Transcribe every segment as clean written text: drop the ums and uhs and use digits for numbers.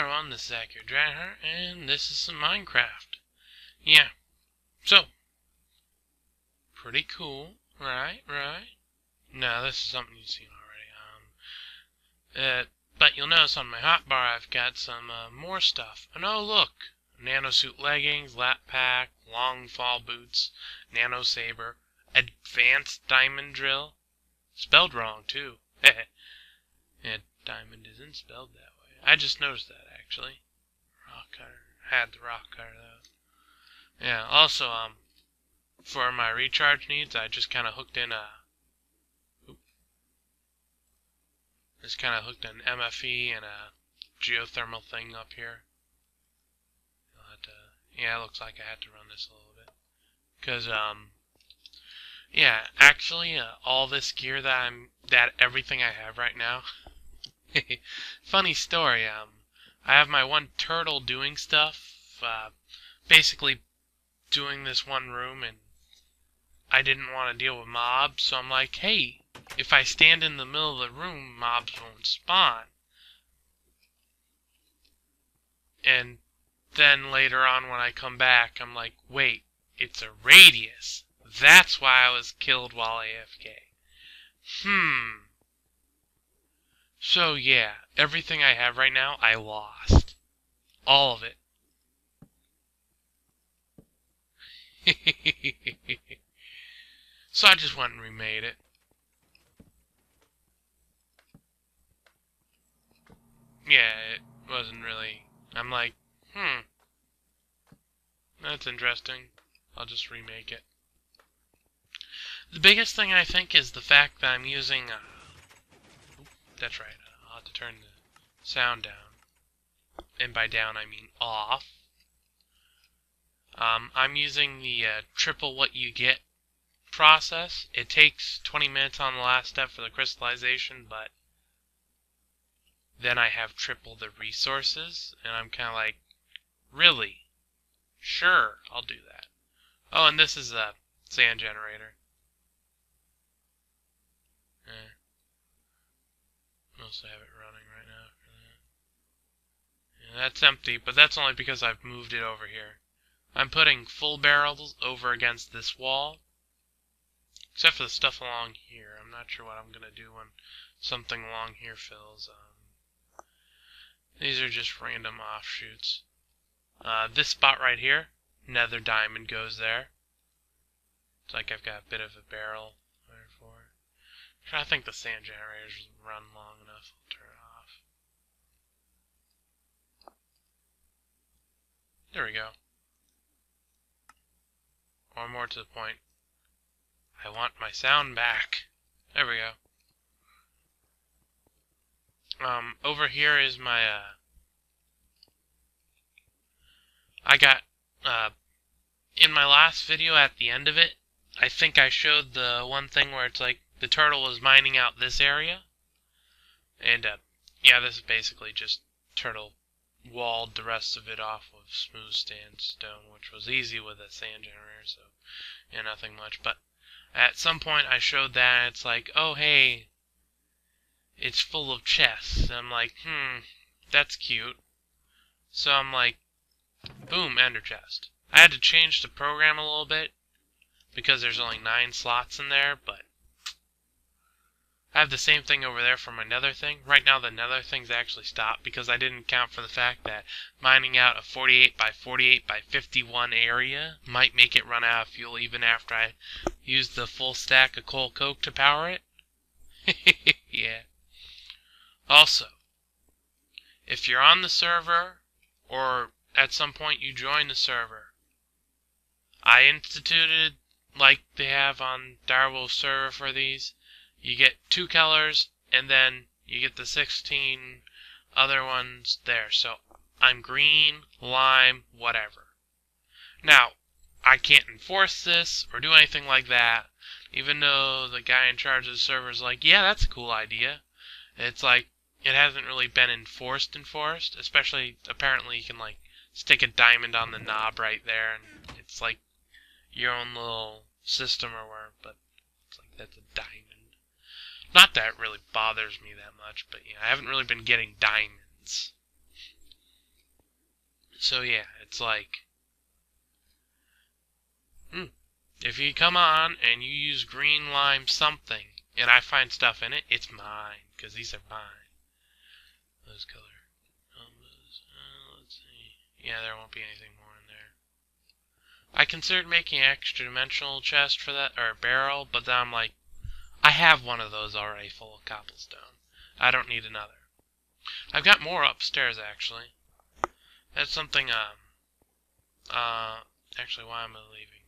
everyone, this is Accurate Dragonheart, and this is some Minecraft. Yeah, so, pretty cool, right? No, this is something you've seen already. But you'll notice on my hotbar I've got some more stuff. And oh look, nanosuit leggings, lap pack, long fall boots, nano saber, advanced diamond drill. Spelled wrong too. Yeah, diamond isn't spelled that way. I just noticed that actually. Rock cutter. Had the rock cutter though. Yeah, also, for my recharge needs, I just kind of hooked in a... Just kind of hooked an MFE and a geothermal thing up here. Yeah, it looks like I had to run this a little bit. Because, yeah, actually, all this gear that everything I have right now... Funny story, I have my one turtle doing stuff, basically doing this one room, and I didn't want to deal with mobs, so I'm like, hey, if I stand in the middle of the room, mobs won't spawn. And then later on when I come back, I'm like, wait, it's a radius. That's why I was killed while AFK. So yeah, everything I have right now, I lost. All of it. So I just went and remade it. Yeah, it wasn't really... I'm like, that's interesting. I'll just remake it. The biggest thing I think is the fact that I'm using... that's right, I'll have to turn the sound down. And by down, I mean off. I'm using the triple what you get process. It takes 20 minutes on the last step for the crystallization, but then I have triple the resources, and I'm kind of like, really? Sure, I'll do that. Oh, and this is a sand generator. Mostly have it running right now for that. Yeah, that's empty, but that's only because I've moved it over here. I'm putting full barrels over against this wall, except for the stuff along here. I'm not sure what I'm going to do when something along here fills. These are just random offshoots. This spot right here, nether diamond goes there. It's like I've got a bit of a barrel there for it. I think the sand generators run long enough. I'll turn it off. There we go. Or more to the point, I want my sound back. There we go. Over here is my, I got, in my last video at the end of it, I think I showed the one thing where it's like the turtle was mining out this area. And, yeah, this is basically just turtle walled the rest of it off with smooth sandstone, which was easy with a sand generator, so, yeah, nothing much. But at some point I showed that, and it's like, oh, hey, it's full of chests. And I'm like, that's cute. So I'm like, boom, ender chest. I had to change the program a little bit, because there's only 9 slots in there, but I have the same thing over there for my nether thing. Right now the nether thing's actually stopped because I didn't account for the fact that mining out a 48 by 48 by 51 area might make it run out of fuel even after I use the full stack of coal coke to power it. Yeah. Also, if you're on the server, or at some point you join the server, I instituted, like they have on Direwolf's server for these, you get 2 colors, and then you get the 16 other ones there. So I'm green, lime, whatever. Now, I can't enforce this or do anything like that, even though the guy in charge of the server is like, yeah, that's a cool idea. It's like, it hasn't really been enforced, especially, apparently you can like stick a diamond on the knob right there, and it's like your own little system or whatever, but it's like, that's a diamond. Not that it really bothers me that much, but yeah, I haven't really been getting diamonds. So yeah, it's like, if you come on and you use green lime something, and I find stuff in it, it's mine, because these are mine. Those color. Let's see. Yeah, there won't be anything more in there. I considered making an extra dimensional chest for that, or a barrel, but then I'm like, I have one of those already full of cobblestone. I don't need another. I've got more upstairs, actually. That's something, actually, why am I leaving?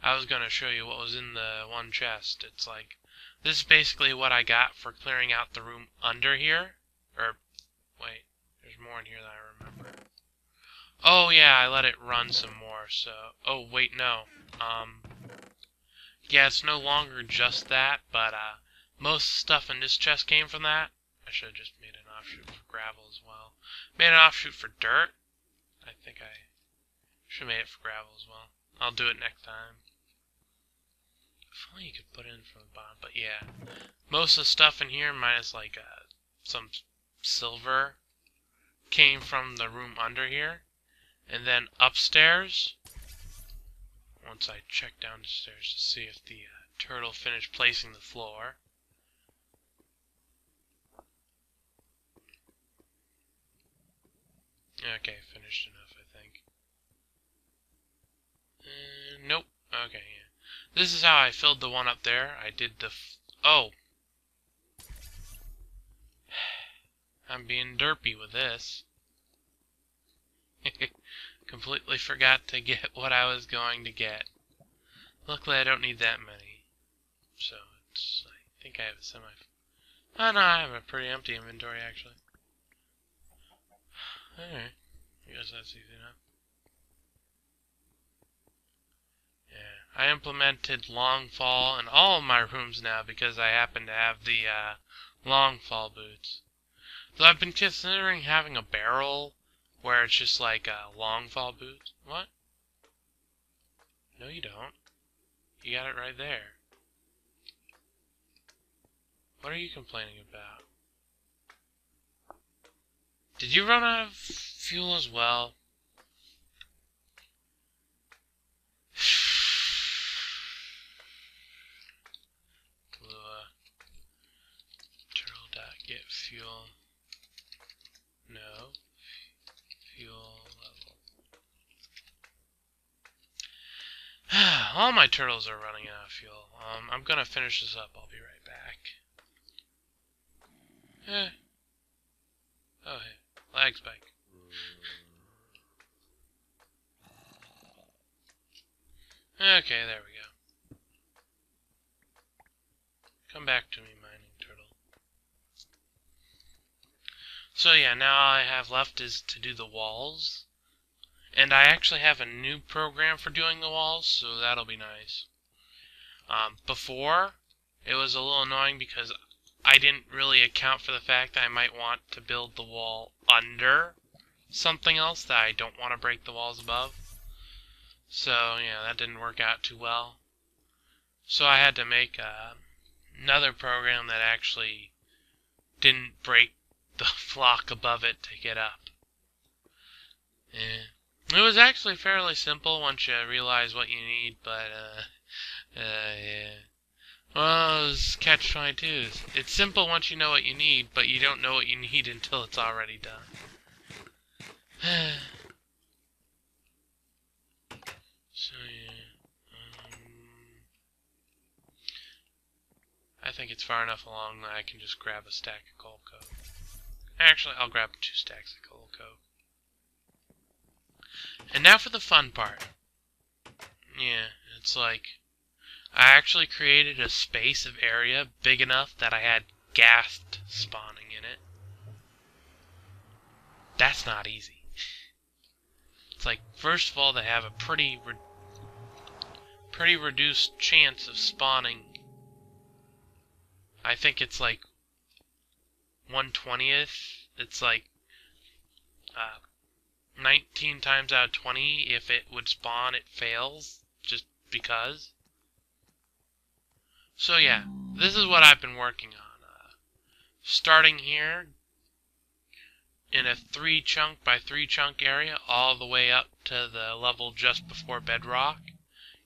I was going to show you what was in the one chest. It's like, this is basically what I got for clearing out the room under here. Or, wait, there's more in here that I remember. Oh, yeah, I let it run some more, so, oh, wait, no. Yeah, it's no longer just that, but, most stuff in this chest came from that. I should have just made an offshoot for gravel as well. Made an offshoot for dirt. I think I should have made it for gravel as well. I'll do it next time. If only you could put it in from the bottom, but yeah. Most of the stuff in here, minus like some silver, came from the room under here. And then upstairs, once I check down the stairs to see if the turtle finished placing the floor. Okay, finished enough, I think. Nope. Okay, yeah. This is how I filled the one up there. I did the... oh! I'm being derpy with this. Completely forgot to get what I was going to get. Luckily, I don't need that many. So, it's... I think I have a semi... oh, no, I have a pretty empty inventory, actually. Alright. I guess that's easy enough. Yeah. I implemented long fall in all of my rooms now because I happen to have the long fall boots. So I've been considering having a barrel where it's just like long fall boots. What? No, you don't. You got it right there. What are you complaining about? Did you run out of fuel as well? Turtle.get fuel. No. Fuel level. All my turtles are running out of fuel. I'm gonna finish this up. I'll be right back. Oh, hey. Lag spike. Okay, there we go. Come back to me, mining turtle. So yeah, now all I have left is to do the walls. And I actually have a new program for doing the walls, so that'll be nice. Before, it was a little annoying because I didn't really account for the fact that I might want to build the wall under something else that I don't want to break the walls above. So, yeah, that didn't work out too well. So I had to make another program that actually didn't break the block above it to get up. Yeah. It was actually fairly simple once you realize what you need, but, yeah. Well, it's catch-22. It's simple once you know what you need, but you don't know what you need until it's already done. So, yeah. I think it's far enough along that I can just grab a stack of coal coke. Actually, I'll grab 2 stacks of coal coke. And now for the fun part. Yeah, it's like, I actually created a space of area big enough that I had ghast spawning in it. That's not easy. It's like, first of all, they have a pretty reduced chance of spawning. I think it's like 1/20th. It's like 19 times out of 20, if it would spawn, it fails, just because. So yeah, this is what I've been working on. Starting here, in a 3 chunk by 3 chunk area all the way up to the level just before bedrock.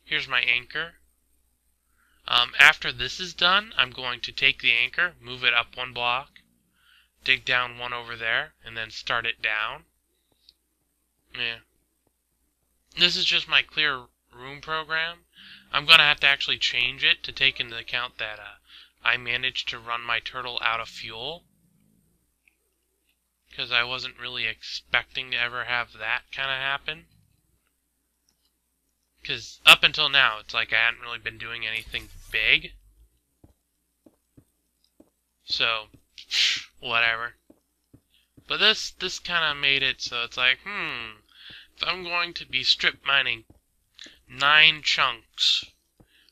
Here's my anchor. After this is done, I'm going to take the anchor, move it up 1 block, dig down 1 over there, and then start it down. Yeah. This is just my clear room program. I'm going to have to actually change it to take into account that I managed to run my turtle out of fuel, because I wasn't really expecting to ever have that kind of happen. Because up until now, it's like I hadn't really been doing anything big. So, whatever. But this kind of made it so it's like, if I'm going to be strip mining 9 chunks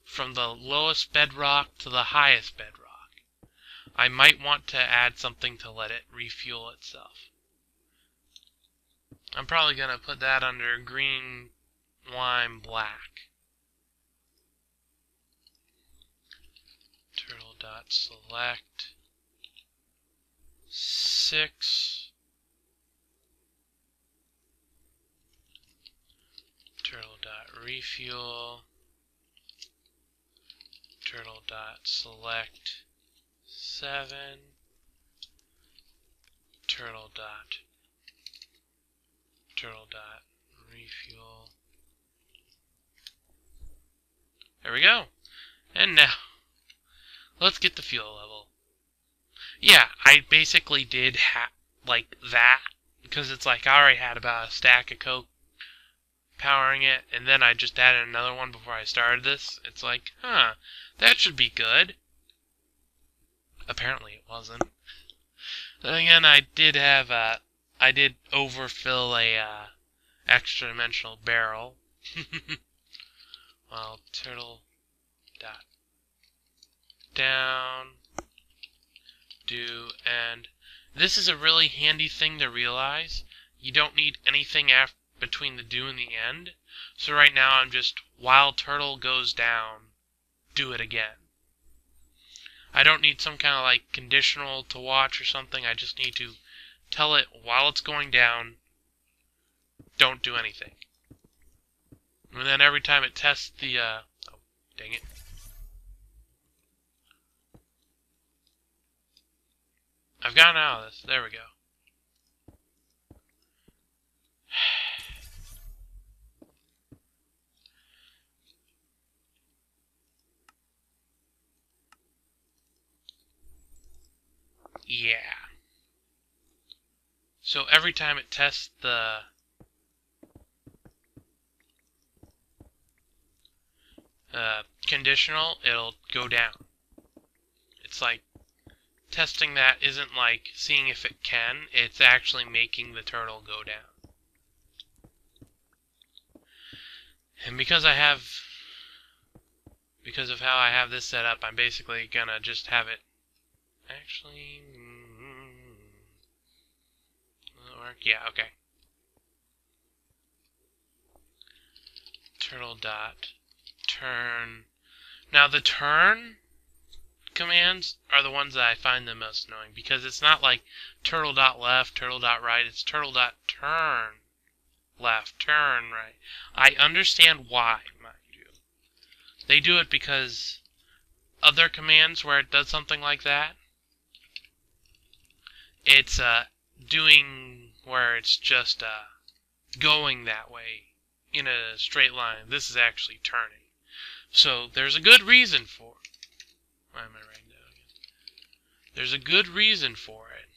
from the lowest bedrock to the highest bedrock, I might want to add something to let it refuel itself. I'm probably going to put that under green, lime, black. Turtle.select 6. Turtle.refuel. Turtle.select 7. Turtle.refuel. There we go. And now, let's get the fuel level. Yeah, I basically did like that, because it's like I already had about a stack of Coke powering it, and then I just added another one before I started this. It's like, that should be good. Apparently it wasn't. Then again, I did have, I did overfill a, extra dimensional barrel. Well, turtle dot down do, and this is a really handy thing to realize. You don't need anything between the do and the end. So right now I'm just, while turtle goes down, do it again. I don't need some kind of like conditional to watch or something. I just need to tell it while it's going down, don't do anything. And then every time it tests the, oh, dang it. I've gotten out of this. There we go. Yeah. So every time it tests the conditional, it'll go down. It's like testing that isn't like seeing if it can, it's actually making the turtle go down. And because of how I have this set up, I'm basically gonna just have it actually will it work? Yeah, okay. Turtle dot turn. Now the turn commands are the ones that I find the most annoying, because it's not like turtle.left, turtle.right, it's turtle.turn left, turn right. I understand why, mind you. They do it because other commands where it does something like that, it's doing where it's just going that way in a straight line. This is actually turning. So there's a good reason for it. Why am I writing down again? There's a good reason for it.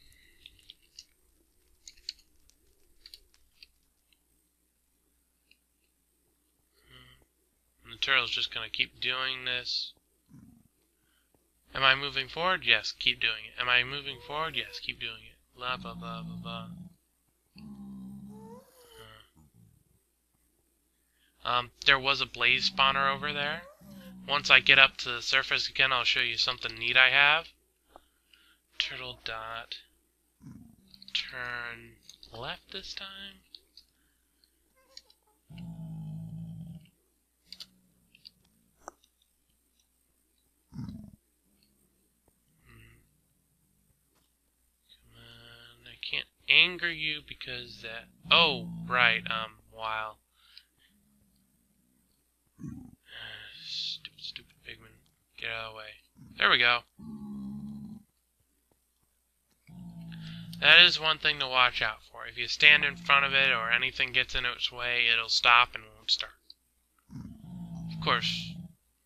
And the turtle's just going to keep doing this. Am I moving forward? Yes, keep doing it. Am I moving forward? Yes, keep doing it. Blah, blah, blah, blah, blah. There was a blaze spawner over there. Once I get up to the surface again, I'll show you something neat I have. Turtle dot turn left this time. Come on, I can't anger you because that... Oh, right, while... Stupid pigman. Get out of the way. There we go. That is one thing to watch out for. If you stand in front of it or anything gets in its way, it'll stop and won't start. Of course,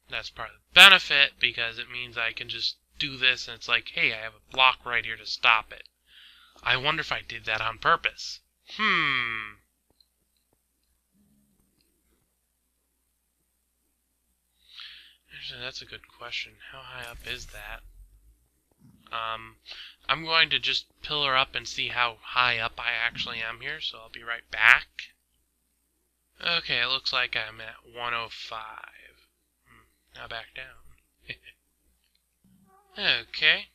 that's part of the benefit because it means I can just do this and it's like, hey, I have a block right here to stop it. I wonder if I did that on purpose. Actually, that's a good question. How high up is that? I'm going to just pillar up and see how high up I actually am here, so I'll be right back. Okay, it looks like I'm at 105. Now back down. Okay.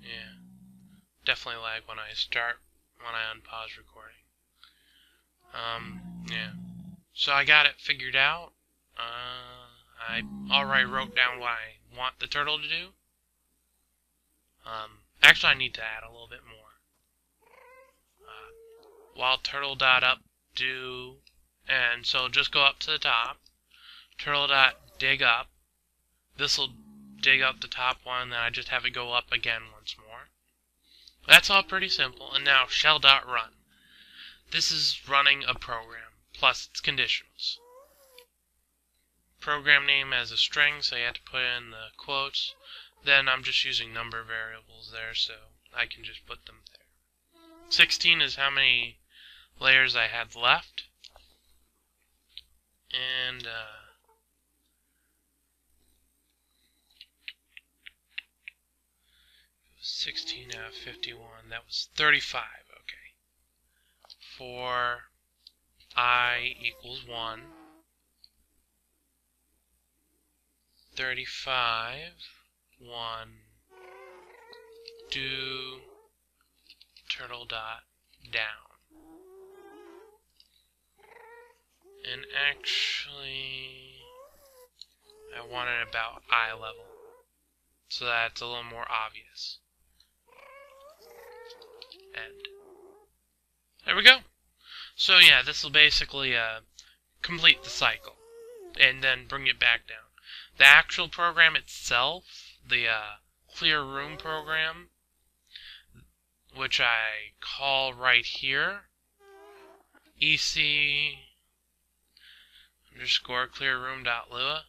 Yeah. Definitely lag when I unpause recording. Yeah. So I got it figured out. I already wrote down what I want the turtle to do. Actually, I need to add a little bit more. While turtle dot up do, and so just go up to the top. Turtle dot dig up. This will dig up the top one, then I just have it go up again once more. That's all pretty simple. And now shell dot run. This is running a program plus its conditionals. Program name as a string, so you have to put in the quotes. Then I'm just using number variables there, so I can just put them there. 16 is how many layers I had left. And 16 out of 51, that was 35, okay. For I equals 1. 35, 1, do turtle dot down. And actually, I want it about eye level, so that's a little more obvious. End. There we go. So yeah, this will basically complete the cycle, and then bring it back down. The actual program itself, the clear room program, which I call right here, EC underscore clear room.lua.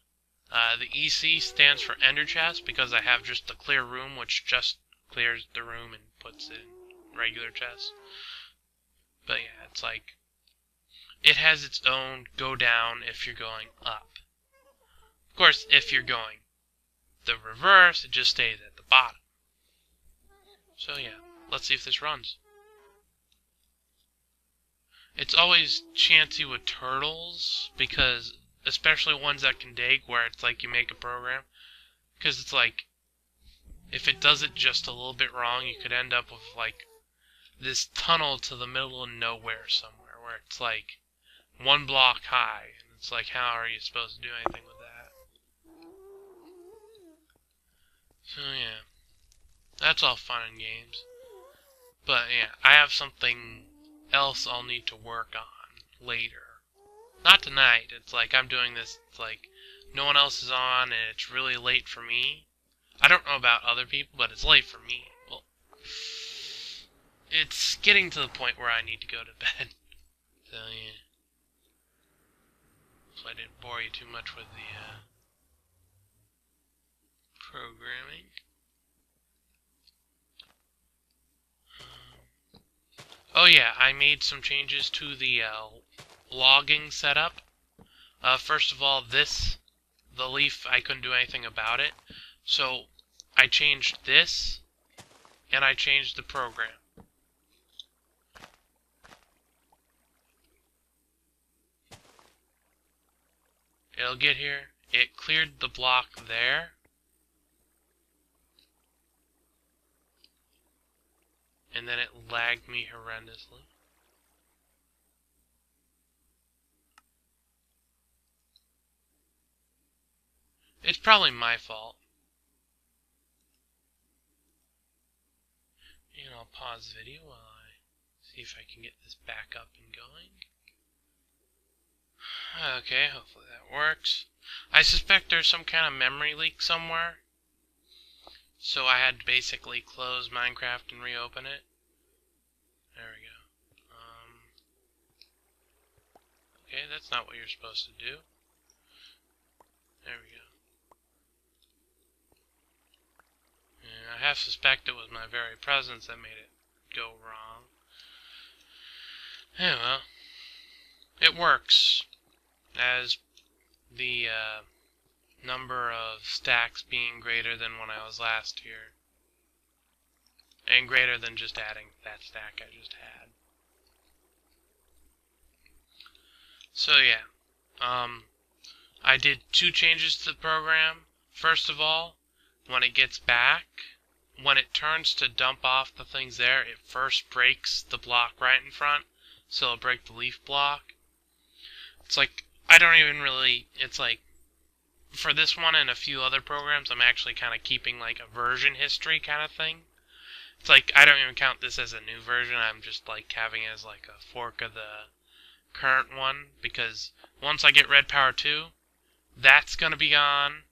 The EC stands for ender chest because I have just the clear room, which just clears the room and puts it in regular chest. But yeah, it's like, it has its own go down if you're going up. Of course, if you're going the reverse, it just stays at the bottom. So yeah, let's see if this runs. It's always chancy with turtles, because especially ones that can dig, where it's like you make a program, because it's like, if it does it just a little bit wrong, you could end up with like this tunnel to the middle of nowhere somewhere, where it's like one block high, and it's like, how are you supposed to do anything with that? So yeah, that's all fun and games. But yeah, I have something else I'll need to work on later. Not tonight. It's like I'm doing this, it's like no one else is on and it's really late for me. I don't know about other people, but it's late for me. Well, it's getting to the point where I need to go to bed. So yeah. So I didn't bore you too much with the programming. Oh yeah, I made some changes to the logging setup. First of all, the leaf, I couldn't do anything about it. So I changed this, and I changed the program. It'll get here. It cleared the block there. And then it lagged me horrendously. It's probably my fault. And I'll pause the video while I see if I can get this back up and going. Okay, hopefully that works. I suspect there's some kind of memory leak somewhere. So I had to basically close Minecraft and reopen it. There we go. Okay, that's not what you're supposed to do. There we go. And I half suspect it was my very presence that made it go wrong. Yeah, well, it works. As the number of stacks being greater than when I was last here. And greater than just adding that stack I just had. So yeah, I did 2 changes to the program. First of all, when it gets back, when it turns to dump off the things there, it first breaks the block right in front, so it'll break the leaf block. It's like, I don't even really, it's like, for this one and a few other programs, I'm actually kind of keeping like a version history kind of thing. It's like, I don't even count this as a new version, I'm just like having it as like a fork of the current one, because once I get Red Power 2, that's going to be on,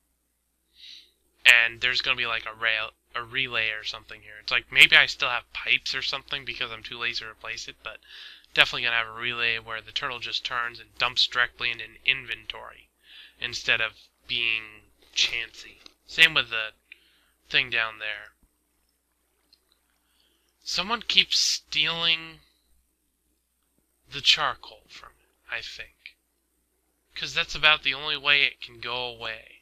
and there's going to be like a relay or something here. It's like, maybe I still have pipes or something because I'm too lazy to replace it, but definitely going to have a relay where the turtle just turns and dumps directly into an inventory instead of being chancy. Same with the thing down there. Someone keeps stealing the charcoal from it, I think. Because that's about the only way it can go away.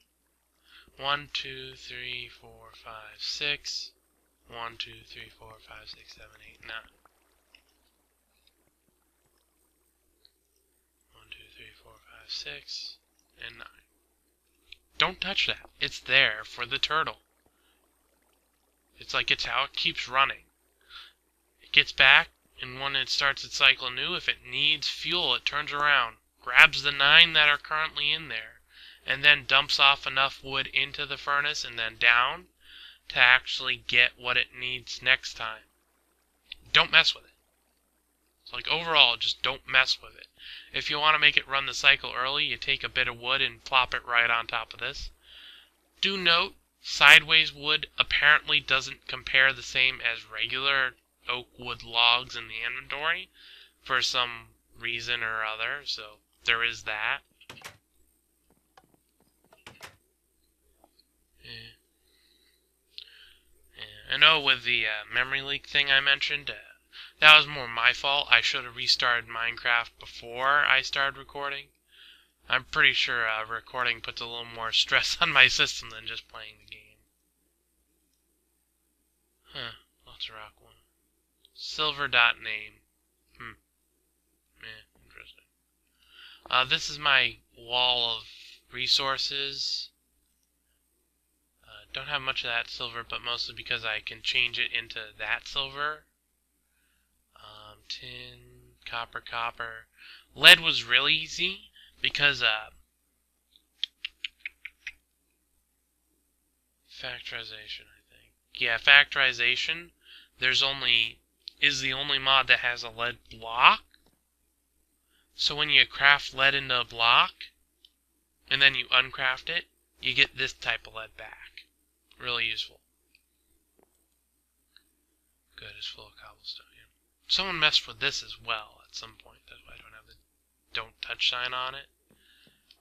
1, 2, 3, 4, 5, 6. 1, 2, 3, 4, 5, 6, 7, 8, 9. 1, 2, 3, 4, 5, 6, and 9. Don't touch that. It's there for the turtle. It's like it's how it keeps running. It gets back, and when it starts its cycle anew, if it needs fuel, it turns around, grabs the 9 that are currently in there, and then dumps off enough wood into the furnace and then down to actually get what it needs next time. Don't mess with it. It's like, overall, just don't mess with it. If you want to make it run the cycle early, you take a bit of wood and plop it right on top of this. Do note, sideways wood apparently doesn't compare the same as regular oak wood logs in the inventory for some reason or other, so there is that. I know with the memory leak thing I mentioned, that was more my fault. I should have restarted Minecraft before I started recording. I'm pretty sure recording puts a little more stress on my system than just playing the game. Huh, lots of rock one. Silver.name. Interesting. This is my wall of resources. Don't have much of that silver, but mostly because I can change it into that silver. Tin, copper. Lead was really easy because factorization, I think. Yeah, factorization. Is the only mod that has a lead block. So when you craft lead into a block, and then you uncraft it, you get this type of lead back. Really useful. Good, it's full of cobblestone. Yeah. Someone messed with this as well at some point. That's why I don't have the don't touch sign on it.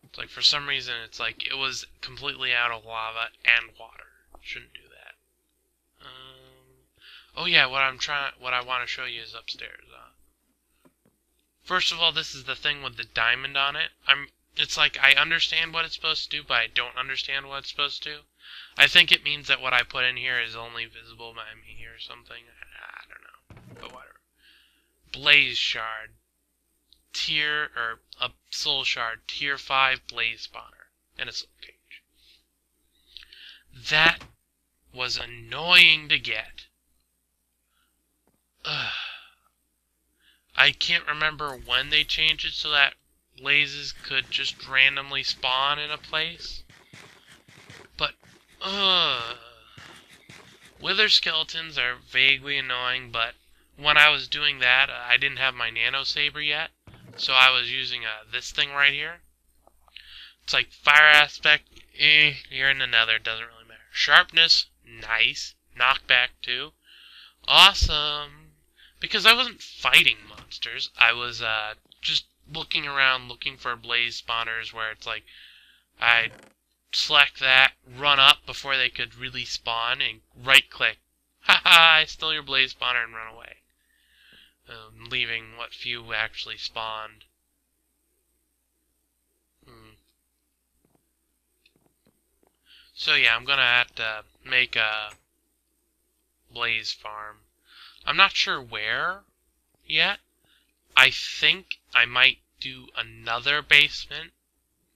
It's like, for some reason, it's like it was completely out of lava and water. Shouldn't do that. Oh yeah, what I want to show you is upstairs. First of all, this is the thing with the diamond on it. It's like I understand what it's supposed to do, but I don't understand what it's supposed to do. I think it means that what I put in here is only visible by me or something. I don't know, but whatever. Blaze shard. A soul shard. Tier 5 blaze spawner. And a soul cage. That was annoying to get. I can't remember when they changed it so that blazes could just randomly spawn in a place. But, Wither skeletons are vaguely annoying, but when I was doing that, I didn't have my nano saber yet, so I was using this thing right here. It's like fire aspect, you're in the nether, doesn't really matter. Sharpness, nice. Knockback too, awesome. Because I wasn't fighting monsters, I was just looking around looking for blaze spawners where it's like I'd select that, run up before they could really spawn, and right click. Haha, I stole your blaze spawner and run away. Leaving what few actually spawned. So yeah, I'm gonna have to make a blaze farm. I'm not sure where yet. I think I might do another basement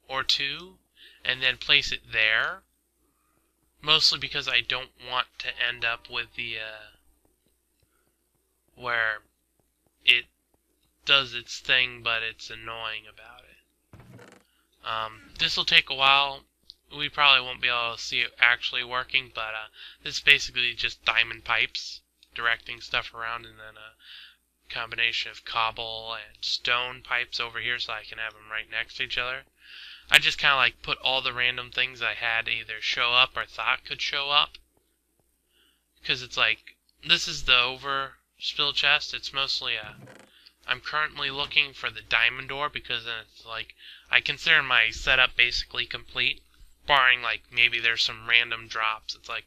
or two and then place it there. Mostly because I don't want to end up with the where it does its thing but it's annoying about it. This will take a while. We probably won't be able to see it actually working, but this is basically just diamond pipes directing stuff around, and then a combination of cobble and stone pipes over here so I can have them right next to each other. I just kind of like put all the random things I had either show up or thought could show up, because it's like, this is the overspill chest. It's mostly I'm currently looking for the diamond ore, because then it's like I consider my setup basically complete, barring like maybe there's some random drops. It's like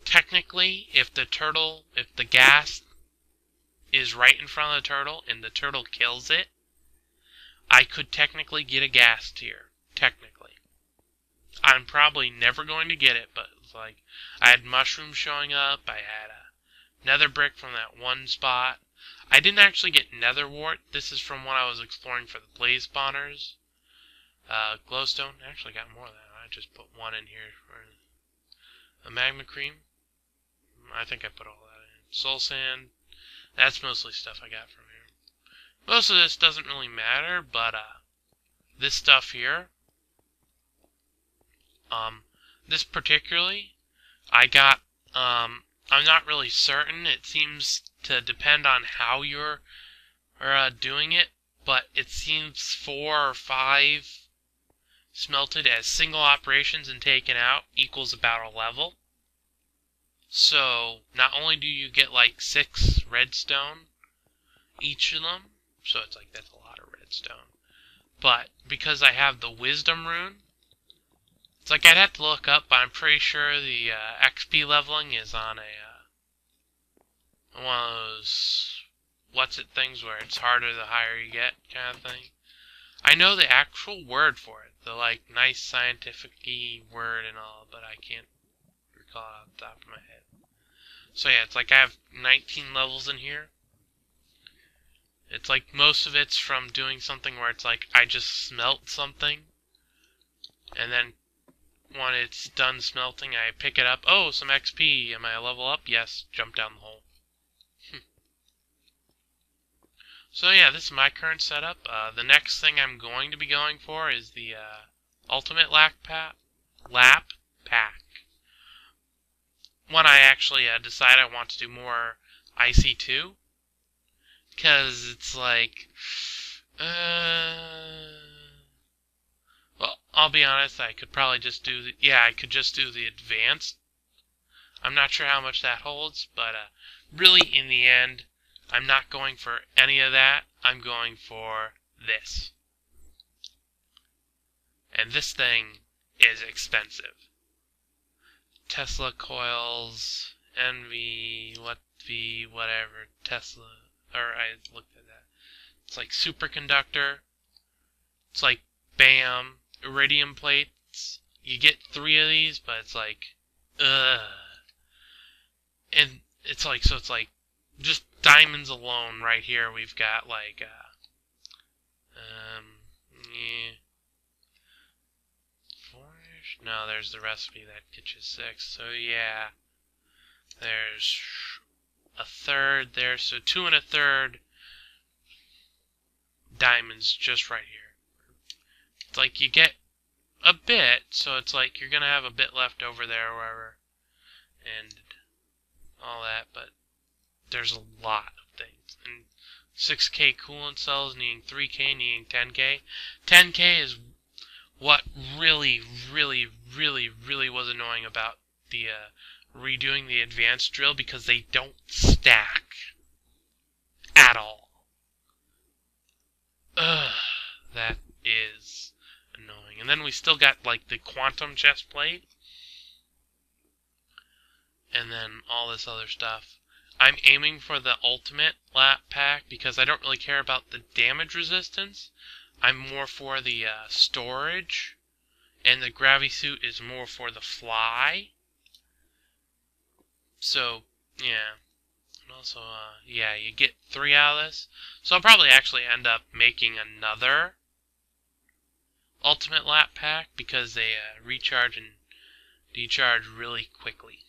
technically if the gas is right in front of the turtle and the turtle kills it, I could technically get a gas tier. Technically. I'm probably never going to get it, but it's like I had mushrooms showing up, I had a nether brick from that one spot. I didn't actually get nether wart. This is from when I was exploring for the blaze spawners. Glowstone, I actually got more of that. I just put one in here for a magma cream. I think I put all that in. Soul sand, that's mostly stuff I got from here. Most of this doesn't really matter, but this stuff here, this particularly, I got, I'm not really certain. It seems to depend on how you're doing it, but it seems 4 or 5 smelted as single operations and taken out equals about a level. So not only do you get like 6 redstone each of them, so it's like that's a lot of redstone, but because I have the wisdom rune, it's like I'd have to look up, but I'm pretty sure the XP leveling is on one of those what's it things where it's harder the higher you get kind of thing. I know the actual word for it, the like nice scientific-y word and all, but I can't recall it off the top of my head. So yeah, it's like I have 19 levels in here. It's like most of it's from doing something where it's like I just smelt something, and then when it's done smelting I pick it up. Oh, some XP. Am I a level up? Yes. Jump down the hole. So yeah, this is my current setup. The next thing I'm going to be going for is the ultimate lap pack. When I actually decide I want to do more IC2. Because it's like, well, I'll be honest, I could probably just do I could just do the advanced. I'm not sure how much that holds, but really in the end, I'm not going for any of that. I'm going for this. And this thing is expensive. Tesla coils, NV, whatever, Tesla, or I looked at that. It's like superconductor. It's like, bam, iridium plates. You get 3 of these, but it's like, ugh. And it's like, so it's like, just diamonds alone right here, we've got like, yeah. 4-ish? No, there's the recipe that gets you 6, so yeah. There's a third there, so 2 1/3 diamonds just right here. It's like you get a bit, so it's like you're gonna have a bit left over there or wherever. And all that, but there's a lot of things. And 6K coolant cells needing 3K, needing 10K. 10K is what really was annoying about the redoing the advanced drill, because they don't stack at all. Ugh, that is annoying. And then we still got like the quantum chest plate, and then all this other stuff. I'm aiming for the ultimate lap pack because I don't really care about the damage resistance. I'm more for the storage, and the gravity suit is more for the fly. So, yeah. And also, yeah, you get 3 out of this. So I'll probably actually end up making another ultimate lap pack because they recharge and decharge really quickly.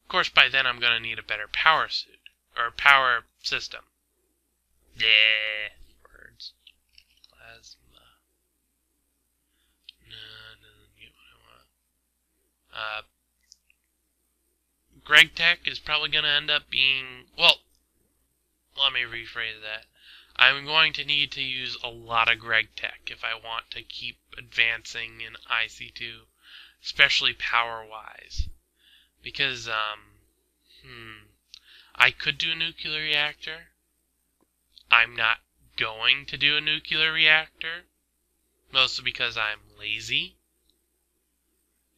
Of course, by then I'm going to need a better power suit, or power system. Yeah, words. Plasma. No, doesn't get what I want. Greg Tech is probably going to end up being, well, let me rephrase that. I'm going to need to use a lot of Greg Tech if I want to keep advancing in IC2, especially power-wise. Because, I could do a nuclear reactor. I'm not going to do a nuclear reactor, mostly because I'm lazy.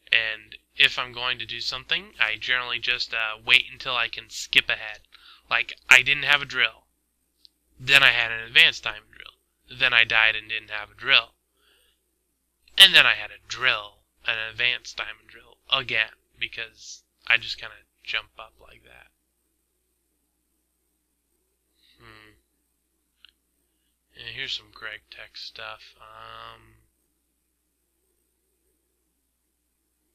And if I'm going to do something, I generally just wait until I can skip ahead. Like, I didn't have a drill. Then I had an advanced diamond drill. Then I died and didn't have a drill. And then I had a drill, an advanced diamond drill, again, because I just kind of jump up like that. Yeah, here's some Greg Tech stuff.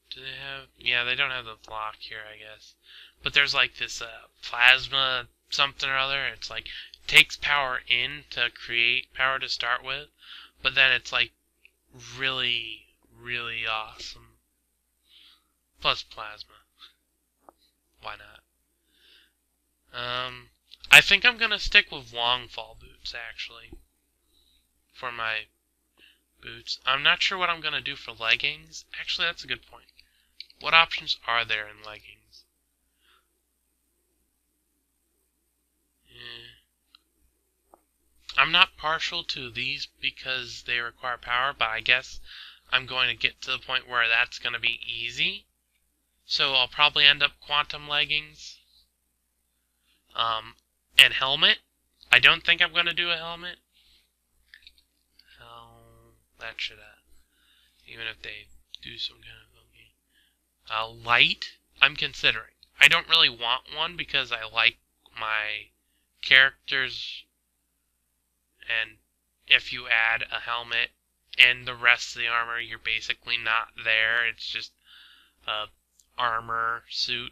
Do they have... Yeah, they don't have the block here, I guess. But there's like this plasma something or other. It's like, it takes power in to create power to start with. But then it's like really awesome. Plus plasma. Why not? I think I'm gonna stick with long fall boots, actually. For my boots. I'm not sure what I'm gonna do for leggings. Actually, that's a good point. What options are there in leggings? I'm not partial to these because they require power, but I guess I'm going to get to the point where that's going to be easy. So I'll probably end up quantum leggings. And helmet. I don't think I'm going to do a helmet. That should, even if they do some kind of light, I'm considering. I don't really want one because I like my characters, and if you add a helmet and the rest of the armor, you're basically not there. It's just a armor suit.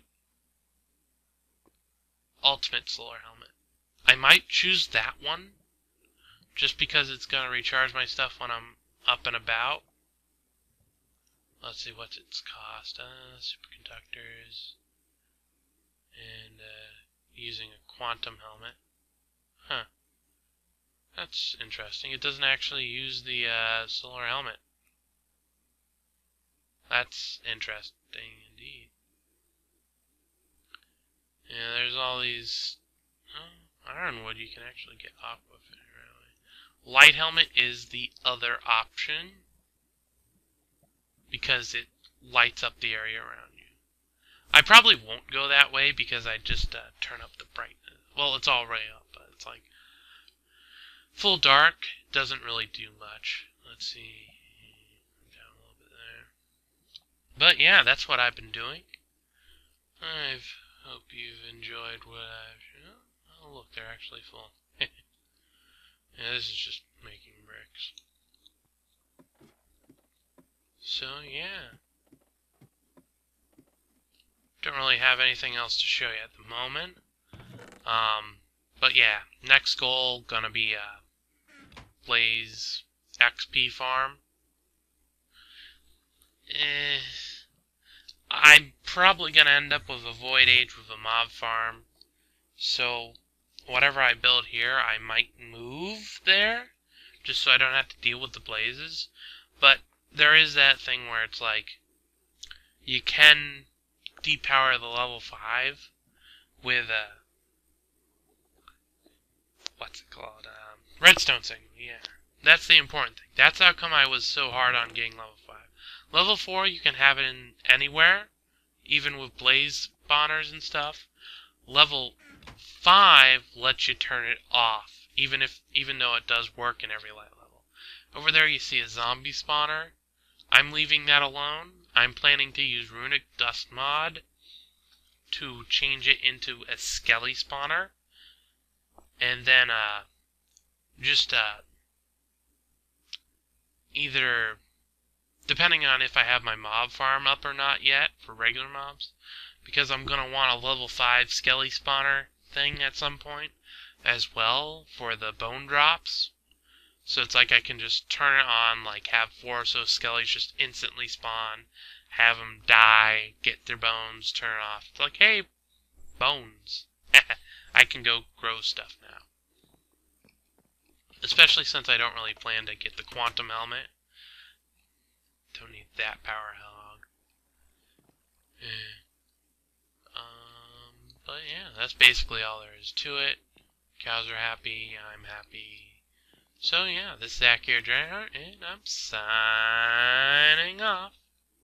Ultimate solar helmet. I might choose that one just because it's going to recharge my stuff when I'm up and about. Let's see, what's its cost? Superconductors. And using a quantum helmet. Huh. That's interesting. It doesn't actually use the solar helmet. That's interesting indeed. Yeah, there's all these ironwood you can actually get off of it, really. Light helmet is the other option because it lights up the area around you. I probably won't go that way because I just turn up the brightness. Well, it's already up, but it's like full dark doesn't really do much. Let's see. Down a little bit there. But yeah, that's what I've been doing. I hope you've enjoyed what I've... Oh, look, they're actually full. Yeah, this is just making bricks. So, yeah. Don't really have anything else to show you at the moment. But yeah, next goal gonna be Blaze XP farm. I'm probably going to end up with a void age with a mob farm. So whatever I build here, I might move there, just so I don't have to deal with the blazes. But there is that thing where it's like, you can depower the level 5 with what's it called? Redstone signal, yeah. That's the important thing. That's how come I was so hard on getting level 5. Level 4, you can have it in anywhere, even with blaze spawners and stuff. Level 5 lets you turn it off, even though it does work in every light level. Over there you see a zombie spawner. I'm leaving that alone. I'm planning to use Runic Dust mod to change it into a skelly spawner. And then just either, depending on if I have my mob farm up or not yet for regular mobs, because I'm going to want a level 5 skelly spawner thing at some point as well for the bone drops. So it's like I can just turn it on, like have 4 or so skellies just instantly spawn, have them die, get their bones, turn it off. It's like, hey, bones. I can go grow stuff now. Especially since I don't really plan to get the quantum helmet. Don't need that power hog. But yeah, that's basically all there is to it. Cows are happy, I'm happy. So yeah, this is Zach here, and I'm signing off.